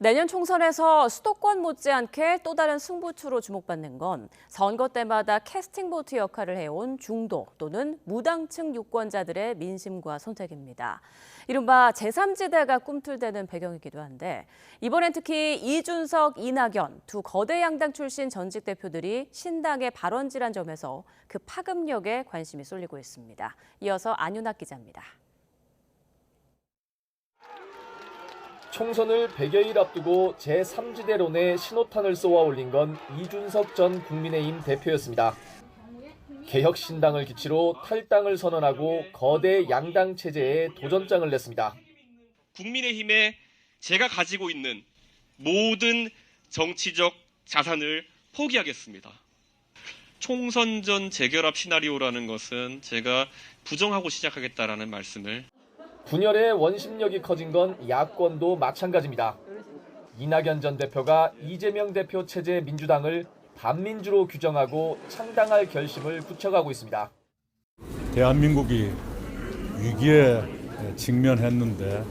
내년 총선에서 수도권 못지않게 또 다른 승부처로 주목받는 건 선거 때마다 캐스팅보트 역할을 해온 중도 또는 무당층 유권자들의 민심과 선택입니다. 이른바 제3지대가 꿈틀대는 배경이기도 한데 이번엔 특히 이준석, 이낙연 두 거대 양당 출신 전직 대표들이 신당의 발원지란 점에서 그 파급력에 관심이 쏠리고 있습니다. 이어서 안윤학 기자입니다. 총선을 100여일 앞두고 제3지대론에 신호탄을 쏘아 올린 건 이준석 전 국민의힘 대표였습니다. 개혁신당을 기치로 탈당을 선언하고 거대 양당 체제에 도전장을 냈습니다. 국민의힘에 제가 가지고 있는 모든 정치적 자산을 포기하겠습니다. 총선 전 재결합 시나리오라는 것은 제가 부정하고 시작하겠다라는 말씀을. 분열의 원심력이 커진 건 야권도 마찬가지입니다. 이낙연 전 대표가 이재명 대표 체제 민주당을 반민주로 규정하고 창당할 결심을 굳혀가고 있습니다. 대한민국이 위기에 직면했는데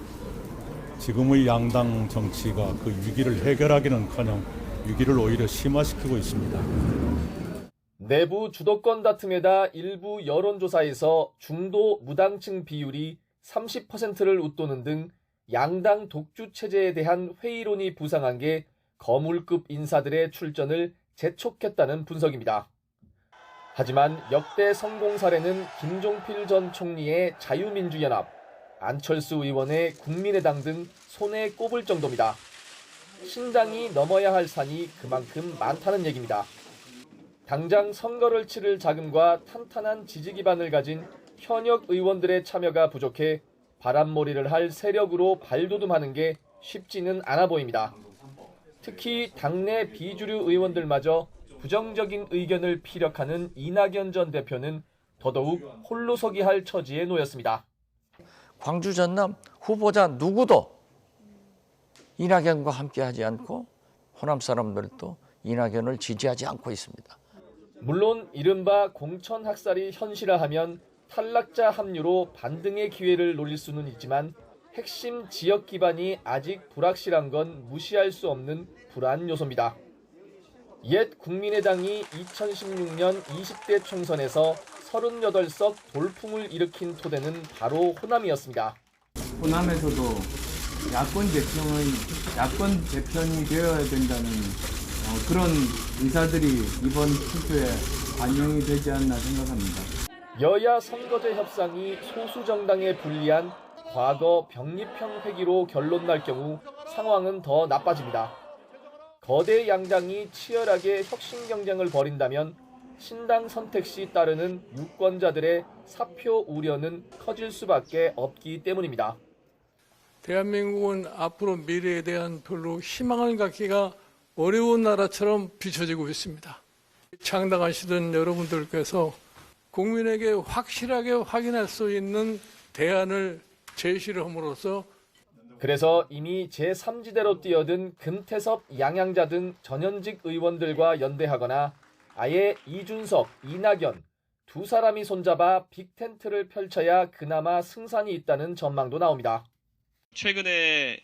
지금의 양당 정치가 그 위기를 해결하기는커녕 위기를 오히려 심화시키고 있습니다. 내부 주도권 다툼에다 일부 여론조사에서 중도 무당층 비율이 30%를 웃도는 등 양당 독주 체제에 대한 회의론이 부상한 게 거물급 인사들의 출전을 재촉했다는 분석입니다. 하지만 역대 성공 사례는 김종필 전 총리의 자유민주연합, 안철수 의원의 국민의당 등 손에 꼽을 정도입니다. 신당이 넘어야 할 산이 그만큼 많다는 얘기입니다. 당장 선거를 치를 자금과 탄탄한 지지 기반을 가진 현역 의원들의 참여가 부족해 바람몰이를 할 세력으로 발돋움하는 게 쉽지는 않아 보입니다. 특히 당내 비주류 의원들마저 부정적인 의견을 피력하는 이낙연 전 대표는 더더욱 홀로서기 할 처지에 놓였습니다. 광주 전남 후보자 누구도 이낙연과 함께하지 않고 호남 사람들도 이낙연을 지지하지 않고 있습니다. 물론 이른바 공천 학살이 현실화하면 탈락자 합류로 반등의 기회를 노릴 수는 있지만 핵심 지역 기반이 아직 불확실한 건 무시할 수 없는 불안 요소입니다. 옛 국민의당이 2016년 20대 총선에서 38석 돌풍을 일으킨 토대는 바로 호남이었습니다. 호남에서도 야권 대편이 되어야 된다는 그런 의사들이 이번 투표에 반영이 되지 않나 생각합니다. 여야 선거제 협상이 소수 정당에 불리한 과거 병립형 회기로 결론 날 경우 상황은 더 나빠집니다. 거대 양당이 치열하게 혁신 경쟁을 벌인다면 신당 선택 시 따르는 유권자들의 사표 우려는 커질 수밖에 없기 때문입니다. 대한민국은 앞으로 미래에 대한 별로 희망을 갖기가 어려운 나라처럼 비춰지고 있습니다. 창당하시던 여러분들께서 국민에게 확실하게 확인할 수 있는 대안을 제시를 함으로써 그래서 이미 제3지대로 뛰어든 금태섭, 양양자 등 전현직 의원들과 연대하거나 아예 이준석, 이낙연 두 사람이 손잡아 빅텐트를 펼쳐야 그나마 승산이 있다는 전망도 나옵니다. 최근에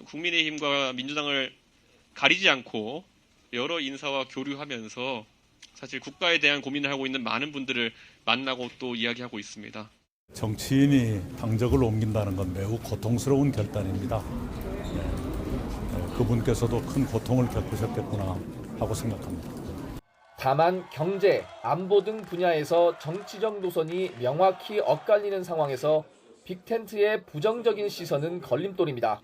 국민의힘과 민주당을 가리지 않고 여러 인사와 교류하면서 사실 국가에 대한 고민을 하고 있는 많은 분들을 만나고 또 이야기하고 있습니다. 정치인이 당적을 옮긴다는 건 매우 고통스러운 결단입니다. 그분께서도 큰 고통을 겪으셨겠구나 하고 생각합니다. 다만 경제, 안보 등 분야에서 정치적 노선이 명확히 엇갈리는 상황에서 빅텐트의 부정적인 시선은 걸림돌입니다.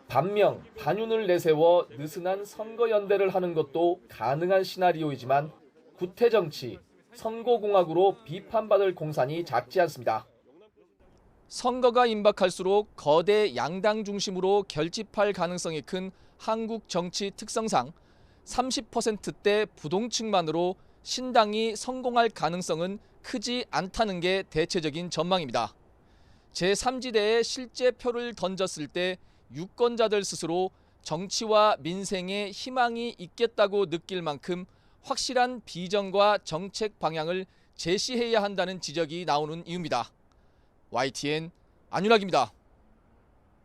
반명, 반윤을 내세워 느슨한 선거연대를 하는 것도 가능한 시나리오이지만 구태정치, 선거공학으로 비판받을 공산이 작지 않습니다. 선거가 임박할수록 거대 양당 중심으로 결집할 가능성이 큰 한국 정치 특성상 30%대 부동층만으로 신당이 성공할 가능성은 크지 않다는 게 대체적인 전망입니다. 제3지대에 실제 표를 던졌을 때 유권자들 스스로 정치와 민생에 희망이 있겠다고 느낄 만큼 확실한 비전과 정책 방향을 제시해야 한다는 지적이 나오는 이유입니다. YTN 안윤학입니다.